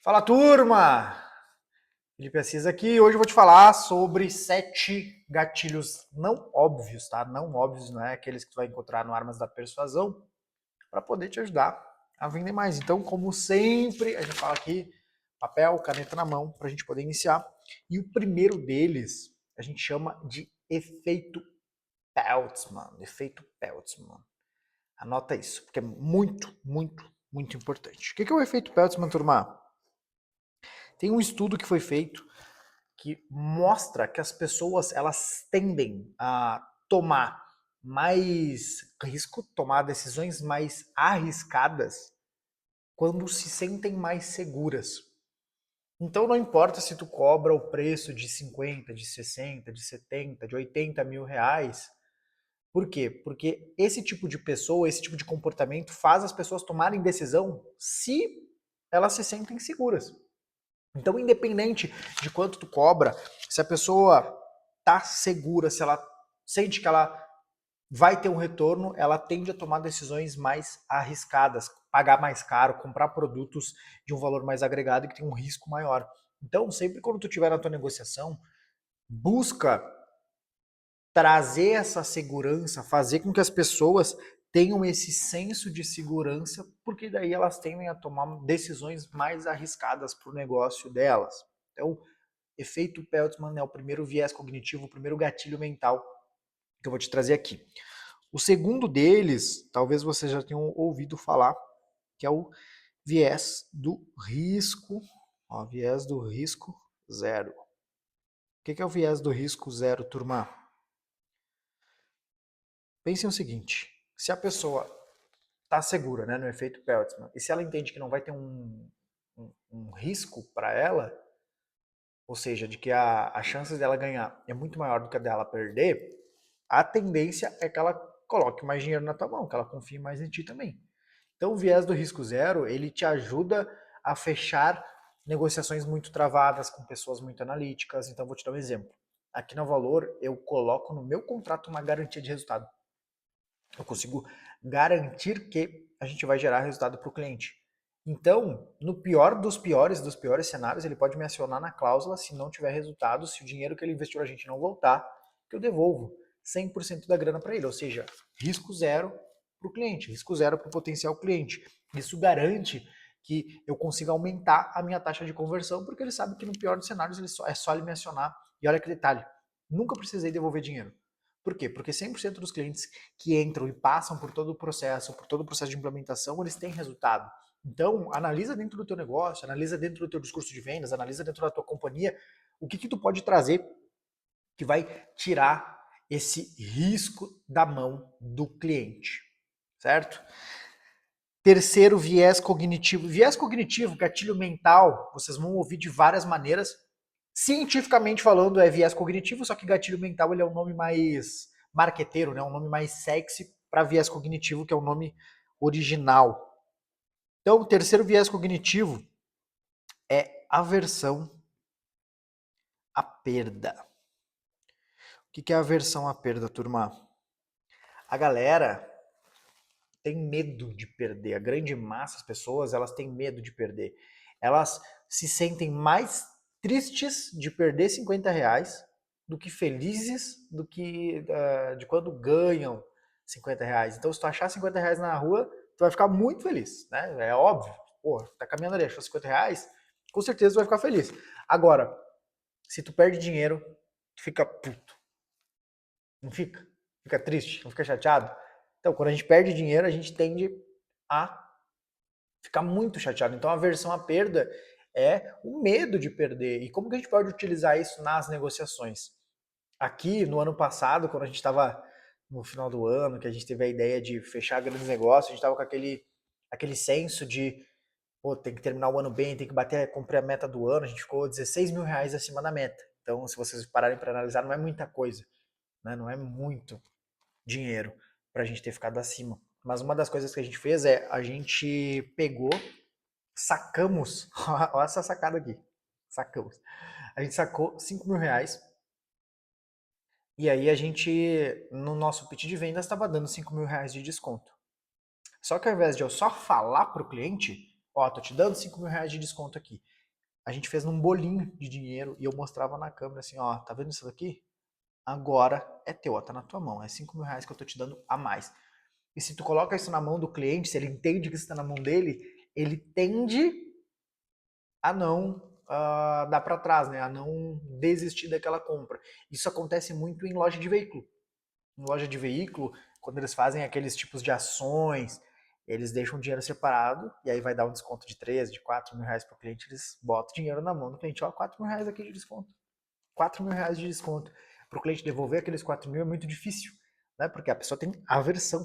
Fala, turma! Felipe Assis aqui. Hoje eu vou te falar sobre 7 gatilhos não óbvios, tá? Não óbvios, não é aqueles que tu vai encontrar no Armas da Persuasão, para poder te ajudar a vender mais. Então, como sempre, a gente fala aqui, papel, caneta na mão, para a gente poder iniciar. E o primeiro deles, a gente chama de efeito Peltzman. Efeito Peltzman. Anota isso, porque é muito, muito, muito importante. O que é o efeito Peltzman, turma? Tem um estudo que foi feito que mostra que as pessoas elas tendem a tomar mais risco, tomar decisões mais arriscadas quando se sentem mais seguras. Então não importa se tu cobra o preço de 50, de 60, de 70, de 80 mil reais. Por quê? Porque esse tipo de pessoa, esse tipo de comportamento faz as pessoas tomarem decisão se elas se sentem seguras. Então, independente de quanto tu cobra, se a pessoa tá segura, se ela sente que ela vai ter um retorno, ela tende a tomar decisões mais arriscadas, pagar mais caro, comprar produtos de um valor mais agregado e que tem um risco maior. Então, sempre quando tu tiver na tua negociação, busca trazer essa segurança, fazer com que as pessoas tenham esse senso de segurança, porque daí elas tendem a tomar decisões mais arriscadas para o negócio delas. Então, efeito Peltzman é o primeiro viés cognitivo, o primeiro gatilho mental que eu vou te trazer aqui. O segundo deles, talvez você já tenha ouvido falar, que é o viés do risco. Ó, viés do risco zero. O que é o viés do risco zero, turma? Pensem o seguinte, se a pessoa está segura, né, no efeito Peltzman, e se ela entende que não vai ter um risco para ela, ou seja, de que a chance dela ganhar é muito maior do que a dela perder, a tendência é que ela coloque mais dinheiro na tua mão, que ela confie mais em ti também. Então o viés do risco zero, ele te ajuda a fechar negociações muito travadas com pessoas muito analíticas. Então vou te dar um exemplo. Aqui na Valor, eu coloco no meu contrato uma garantia de resultado. Eu consigo garantir que a gente vai gerar resultado para o cliente. Então, no pior dos piores cenários, ele pode me acionar na cláusula se não tiver resultado, se o dinheiro que ele investiu a gente não voltar, que eu devolvo 100% da grana para ele, ou seja, risco zero para o cliente, risco zero para o potencial cliente. Isso garante que eu consiga aumentar a minha taxa de conversão, porque ele sabe que no pior dos cenários é só ele me acionar. E olha que detalhe, nunca precisei devolver dinheiro. Por quê? Porque 100% dos clientes que entram e passam por todo o processo de implementação, eles têm resultado. Então, analisa dentro do teu negócio, analisa dentro do teu discurso de vendas, analisa dentro da tua companhia, o que tu pode trazer que vai tirar esse risco da mão do cliente, certo? Terceiro, viés cognitivo. Viés cognitivo, gatilho mental, vocês vão ouvir de várias maneiras. Cientificamente falando, é viés cognitivo, só que gatilho mental ele é um nome mais marqueteiro, né? Um nome mais sexy para viés cognitivo, que é o nome original. Então, o terceiro viés cognitivo é aversão à perda. O que é aversão à perda, turma? A galera tem medo de perder. A grande massa, as pessoas, elas têm medo de perder. Elas se sentem mais tristes de perder 50 reais do que felizes do que de quando ganham 50 reais. Então, se tu achar 50 reais na rua, tu vai ficar muito feliz, né? É óbvio. Pô, tá caminhando ali, achou 50 reais, com certeza tu vai ficar feliz. Agora, se tu perde dinheiro, tu fica puto. Não fica? Fica triste, não fica chateado? Então, quando a gente perde dinheiro, a gente tende a ficar muito chateado. Então, a aversão à perda é o medo de perder. E como que a gente pode utilizar isso nas negociações? Aqui, no ano passado, quando a gente estava no final do ano, que a gente teve a ideia de fechar grandes negócios, a gente estava com aquele senso de, pô, tem que terminar o ano bem, tem que bater, cumprir a meta do ano. A gente ficou 16 mil reais acima da meta. Então, se vocês pararem para analisar, não é muita coisa, né? Não é muito dinheiro para a gente ter ficado acima. Mas uma das coisas que a gente fez é, a gente pegou, sacamos, olha essa sacada aqui, sacamos. A gente sacou 5 mil reais e aí a gente, no nosso pitch de vendas, estava dando 5 mil reais de desconto. Só que ao invés de eu só falar para o cliente, Ó, tô te dando 5 mil reais de desconto aqui. A gente fez num bolinho de dinheiro e eu mostrava na câmera assim, ó, tá vendo isso daqui? Agora é teu, ó, tá na tua mão. É 5 mil reais que eu tô te dando a mais. E se tu coloca isso na mão do cliente, se ele entende que isso está na mão dele, ele tende a não dar para trás, né? A não desistir daquela compra. Isso acontece muito em loja de veículo. Em loja de veículo, quando eles fazem aqueles tipos de ações, eles deixam o dinheiro separado e aí vai dar um desconto de 3, de 4 mil reais para o cliente, eles botam o dinheiro na mão do cliente, ó, 4 mil reais aqui de desconto. 4 mil reais de desconto. Para o cliente devolver aqueles 4 mil é muito difícil, né? Porque a pessoa tem aversão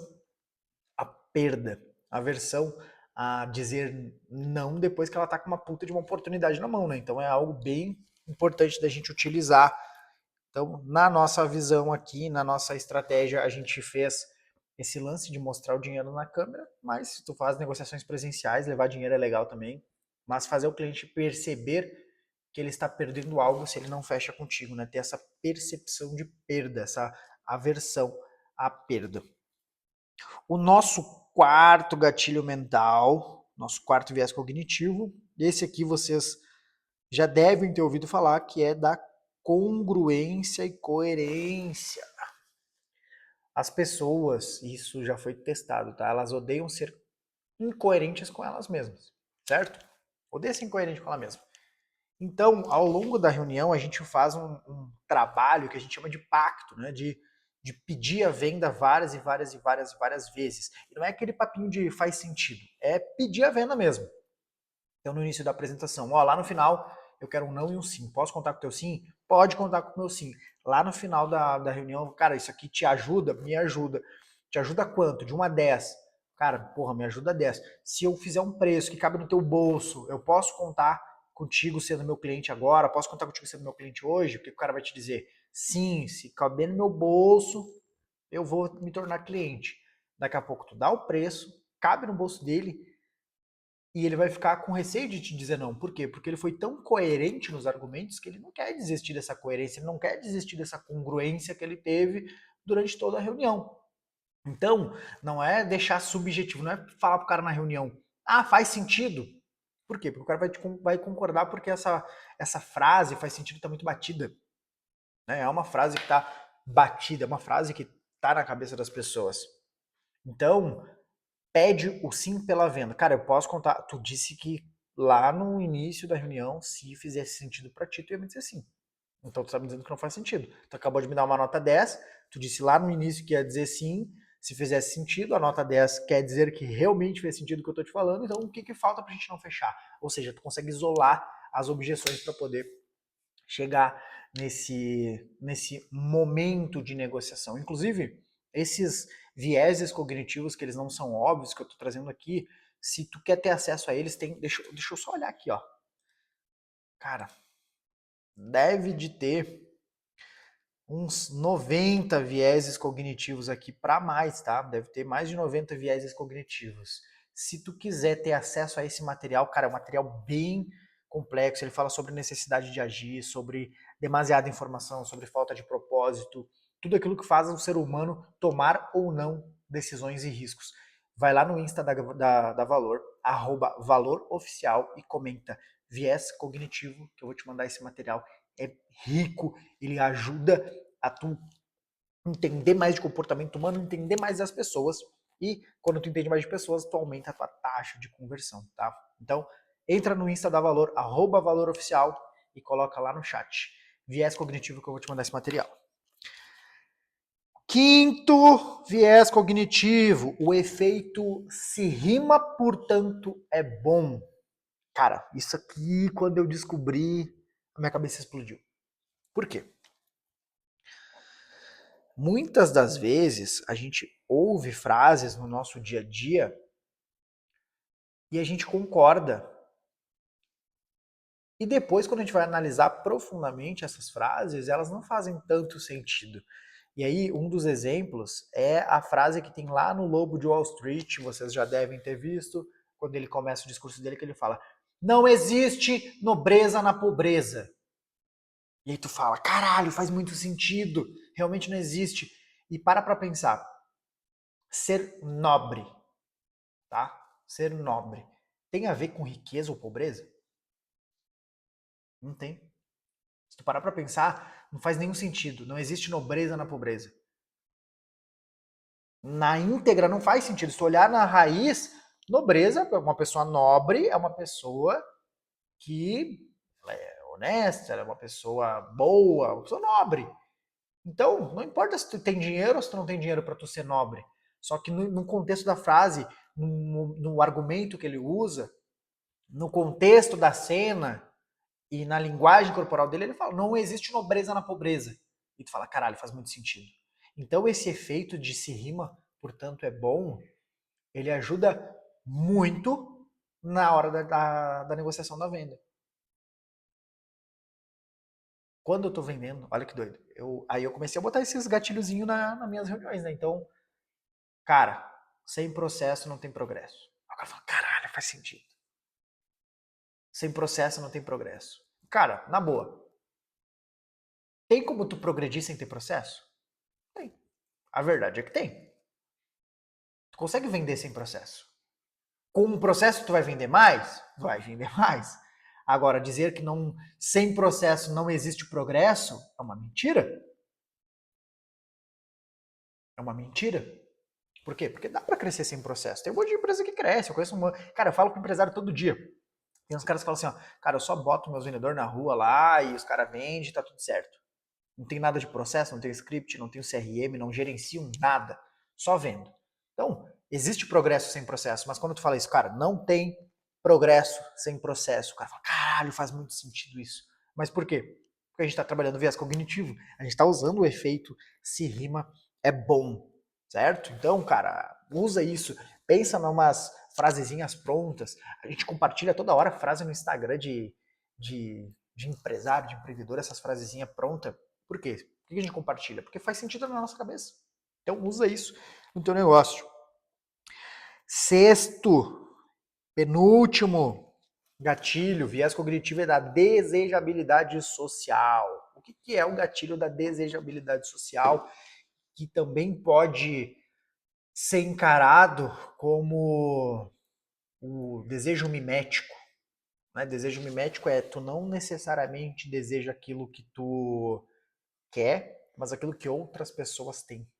à perda, aversão a dizer não depois que ela está com uma puta de uma oportunidade na mão, né? Então é algo bem importante da gente utilizar. Então, na nossa visão aqui, na nossa estratégia, a gente fez esse lance de mostrar o dinheiro na câmera, mas se tu faz negociações presenciais, levar dinheiro é legal também, mas fazer o cliente perceber que ele está perdendo algo se ele não fecha contigo, né? Ter essa percepção de perda, essa aversão à perda. O nosso quarto gatilho mental, nosso quarto viés cognitivo, esse aqui vocês já devem ter ouvido falar, que é da congruência e coerência. As pessoas, isso já foi testado, tá? Elas odeiam ser incoerentes com elas mesmas, certo? Odeia ser incoerente com ela mesma. Então, ao longo da reunião, a gente faz um trabalho que a gente chama de pacto, né? De pedir a venda várias e várias e várias e várias vezes. E não é aquele papinho de faz sentido, é pedir a venda mesmo. Então, no início da apresentação, ó, lá no final, eu quero um não e um sim. Posso contar com o teu sim? Pode contar com o meu sim. Lá no final da reunião, cara, isso aqui te ajuda? Me ajuda. Te ajuda quanto? De 1 a 10. Cara, porra, me ajuda 10. Se eu fizer um preço que cabe no teu bolso, eu posso contar contigo sendo meu cliente agora? Posso contar contigo sendo meu cliente hoje? O que o cara vai te dizer? Sim, se caber no meu bolso, eu vou me tornar cliente. Daqui a pouco tu dá o preço, cabe no bolso dele, e ele vai ficar com receio de te dizer não. Por quê? Porque ele foi tão coerente nos argumentos que ele não quer desistir dessa coerência, ele não quer desistir dessa congruência que ele teve durante toda a reunião. Então, não é deixar subjetivo, não é falar pro cara na reunião, ah, faz sentido. Por quê? Porque o cara vai concordar porque essa frase faz sentido, está muito batida. Né? É uma frase que está batida, é uma frase que está na cabeça das pessoas. Então, pede o sim pela venda. Cara, eu posso contar. Tu disse que lá no início da reunião, se fizesse sentido pra ti, tu ia me dizer sim. Então tu tá me dizendo que não faz sentido. Tu acabou de me dar uma nota 10, tu disse lá no início que ia dizer sim, se fizesse sentido, a nota 10 quer dizer que realmente fez sentido o que eu tô te falando, então o que que falta pra gente não fechar? Ou seja, tu consegue isolar as objeções para poder chegar nesse momento de negociação. Inclusive, esses vieses cognitivos que eles não são óbvios, que eu estou trazendo aqui, se tu quer ter acesso a eles, deixa eu só olhar aqui, ó. Cara, deve de ter uns 90 vieses cognitivos aqui para mais, tá? Deve ter mais de 90 vieses cognitivos. Se tu quiser ter acesso a esse material, cara, é um material bem complexo. Ele fala sobre necessidade de agir, sobre demasiada informação, sobre falta de propósito, tudo aquilo que faz o ser humano tomar ou não decisões e riscos. Vai lá no Insta da Valor, @valoroficial e comenta viés cognitivo, que eu vou te mandar esse material. É rico, ele ajuda a tu entender mais de comportamento humano, entender mais das pessoas, e quando tu entende mais de pessoas, tu aumenta a tua taxa de conversão, tá? Então, entra no Insta da Valor, @valoroficial, e coloca lá no chat. Viés cognitivo, que eu vou te mandar esse material. Quinto viés cognitivo, o efeito se rima, portanto é bom. Cara, isso aqui, quando eu descobri, a minha cabeça explodiu. Por quê? Muitas das vezes a gente ouve frases no nosso dia a dia e a gente concorda. E depois, quando a gente vai analisar profundamente essas frases, elas não fazem tanto sentido. E aí, um dos exemplos é a frase que tem lá no Lobo de Wall Street, vocês já devem ter visto, quando ele começa o discurso dele, que ele fala: não existe nobreza na pobreza. E aí tu fala, caralho, faz muito sentido, realmente não existe. E para pensar, ser nobre, tá? Ser nobre. tem a ver com riqueza ou pobreza? Não tem. Se tu parar pra pensar, não faz nenhum sentido. Não existe nobreza na pobreza. Na íntegra não faz sentido. Se tu olhar na raiz, nobreza, uma pessoa nobre é uma pessoa que ela é honesta, ela é uma pessoa boa, uma pessoa nobre. Então, não importa se tu tem dinheiro ou se tu não tem dinheiro para tu ser nobre. Só que no contexto da frase, no argumento que ele usa, no contexto da cena e na linguagem corporal dele, ele fala: não existe nobreza na pobreza. E tu fala: caralho, faz muito sentido. Então, esse efeito de se rima, portanto, é bom, ele ajuda muito na hora da negociação da venda. Quando eu tô vendendo, olha que doido. Aí eu comecei a botar esses gatilhozinhos nas minhas reuniões, né? Então, cara, sem processo não tem progresso. Aí o cara fala: caralho, faz sentido. Sem processo não tem progresso. Cara, na boa, tem como tu progredir sem ter processo? Tem. A verdade é que tem. Tu consegue vender sem processo. Com um processo tu vai vender mais? Vai vender mais. Agora, dizer que não, sem processo não existe progresso é uma mentira. É uma mentira. Por quê? Porque dá para crescer sem processo. Tem um monte de empresa que cresce. Eu conheço um. Cara, eu falo com empresário todo dia. Tem uns caras que falam assim, ó, cara, eu só boto meus vendedores na rua lá e os caras vendem e tá tudo certo. Não tem nada de processo, não tem script, não tem CRM, não gerencio nada. Só vendo. Então, existe progresso sem processo, mas quando tu fala isso, cara, não tem progresso sem processo. O cara fala, caralho, faz muito sentido isso. Mas por quê? Porque a gente está trabalhando viés cognitivo. A gente está usando o efeito se rima é bom, certo? Então, cara, usa isso. Pensa em umas frasezinhas prontas. A gente compartilha toda hora frase no Instagram de empresário, de empreendedor, essas frasezinhas prontas. Por quê? Por que a gente compartilha? Porque faz sentido na nossa cabeça. Então usa isso no teu negócio. Sexto, penúltimo gatilho, viés cognitivo é da desejabilidade social. O que é o gatilho da desejabilidade social? Que também pode ser encarado como o desejo mimético. Né? Desejo mimético é tu não necessariamente deseja aquilo que tu quer, mas aquilo que outras pessoas têm.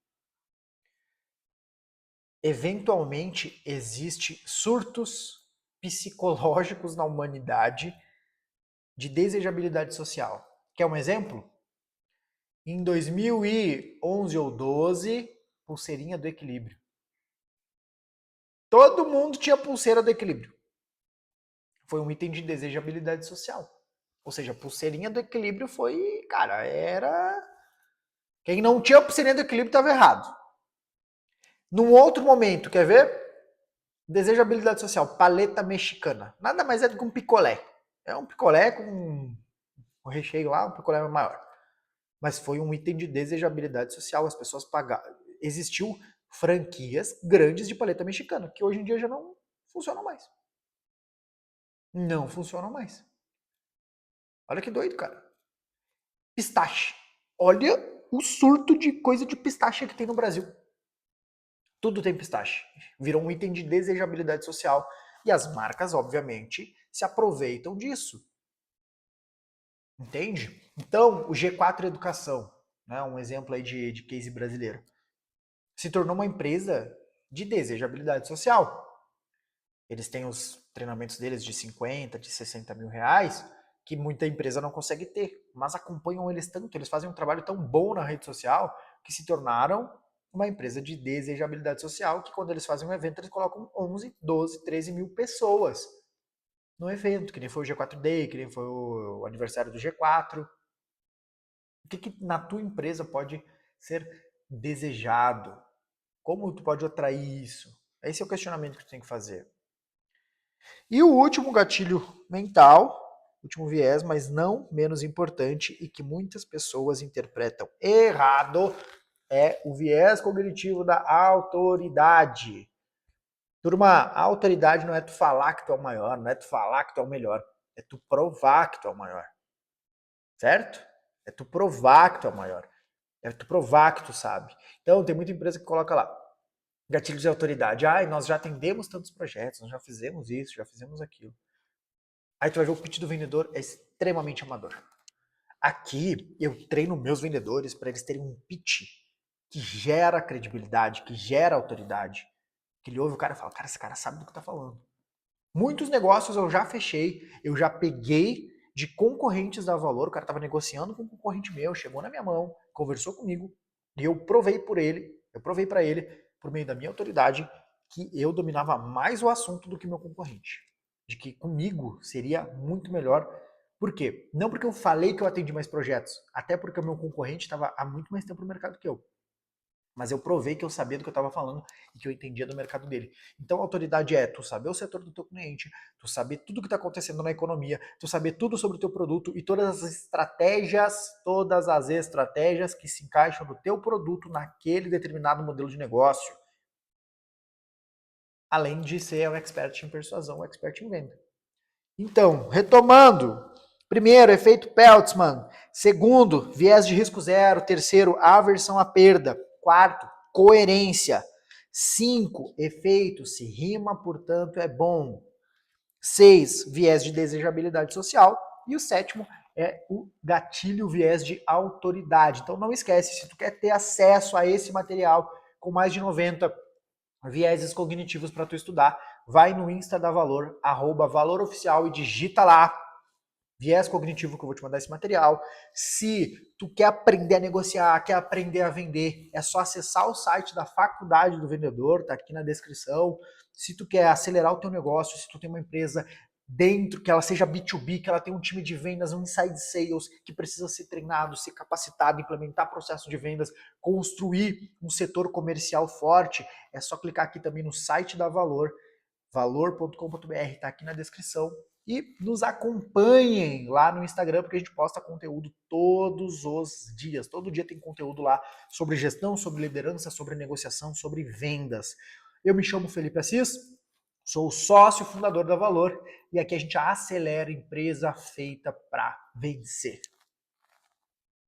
Eventualmente existe surtos psicológicos na humanidade de desejabilidade social. Quer um exemplo? Em 2011 ou 12, pulseirinha do equilíbrio. Todo mundo tinha pulseira do equilíbrio. Foi um item de desejabilidade social. Ou seja, a pulseirinha do equilíbrio foi, cara, era... Quem não tinha pulseirinha do equilíbrio estava errado. Num outro momento, quer ver? Desejabilidade social, paleta mexicana. Nada mais é do que um picolé. É um picolé com um recheio lá, um picolé maior. Mas foi um item de desejabilidade social. As pessoas pagaram. Existiu franquias grandes de paleta mexicana, que hoje em dia já não funcionam mais. Não funcionam mais. Olha que doido, cara. Pistache. Olha o surto de coisa de pistache que tem no Brasil. Tudo tem pistache. Virou um item de desejabilidade social. E as marcas, obviamente, se aproveitam disso. Entende? Então, o G4 Educação, né, um exemplo aí de case brasileiro, se tornou uma empresa de desejabilidade social. Eles têm os treinamentos deles de 50, de 60 mil reais, que muita empresa não consegue ter, mas acompanham eles tanto, eles fazem um trabalho tão bom na rede social, que se tornaram uma empresa de desejabilidade social, que quando eles fazem um evento, eles colocam 11, 12, 13 mil pessoas no evento, que nem foi o G4 Day, que nem foi o aniversário do G4. O que na tua empresa pode ser desejado? Como tu pode atrair isso? Esse é o questionamento que tu tem que fazer. E o último gatilho mental, último viés, mas não menos importante e que muitas pessoas interpretam errado, é o viés cognitivo da autoridade. Turma, a autoridade não é tu falar que tu é o maior, não é tu falar que tu é o melhor, é tu provar que tu é o maior. Certo? É tu provar que tu é o maior. É tu provar que tu sabe. Então, tem muita empresa que coloca lá. Gatilhos de autoridade. Nós já atendemos tantos projetos, nós já fizemos isso, já fizemos aquilo. Aí tu vai ver o pitch do vendedor é extremamente amador. Aqui eu treino meus vendedores para eles terem um pitch que gera credibilidade, que gera autoridade. Que ele ouve o cara e fala, cara, esse cara sabe do que tá falando. Muitos negócios eu já fechei, eu já peguei de concorrentes da Valor, o cara estava negociando com um concorrente meu, chegou na minha mão, conversou comigo, e eu provei para ele, por meio da minha autoridade, que eu dominava mais o assunto do que meu concorrente. De que comigo seria muito melhor. Por quê? Não porque eu falei que eu atendi mais projetos, até porque o meu concorrente estava há muito mais tempo no mercado que eu. Mas eu provei que eu sabia do que eu estava falando e que eu entendia do mercado dele. Então a autoridade é tu saber o setor do teu cliente, tu saber tudo o que está acontecendo na economia, tu saber tudo sobre o teu produto e todas as estratégias que se encaixam no teu produto naquele determinado modelo de negócio. Além de ser um expert em persuasão, um expert em venda. Então, retomando, primeiro, efeito Peltzman. Segundo, viés de risco zero. Terceiro, aversão à perda. Quarto, coerência. 5, efeito se rima, portanto é bom. 6, viés de desejabilidade social. E o sétimo é o gatilho viés de autoridade. Então não esquece, se tu quer ter acesso a esse material com mais de 90 vieses cognitivos para tu estudar, vai no Insta da Valor, @valoroficial e digita lá viés cognitivo que eu vou te mandar esse material. Se tu quer aprender a negociar, quer aprender a vender, é só acessar o site da Faculdade do Vendedor, tá aqui na descrição. Se tu quer acelerar o teu negócio, se tu tem uma empresa dentro, que ela seja B2B, que ela tenha um time de vendas, um inside sales, que precisa ser treinado, ser capacitado, implementar processo de vendas, construir um setor comercial forte, é só clicar aqui também no site da Valor, valor.com.br, tá aqui na descrição. E nos acompanhem lá no Instagram, porque a gente posta conteúdo todos os dias. Todo dia tem conteúdo lá sobre gestão, sobre liderança, sobre negociação, sobre vendas. Eu me chamo Felipe Assis, sou o sócio fundador da Valor e aqui a gente acelera a empresa feita para vencer.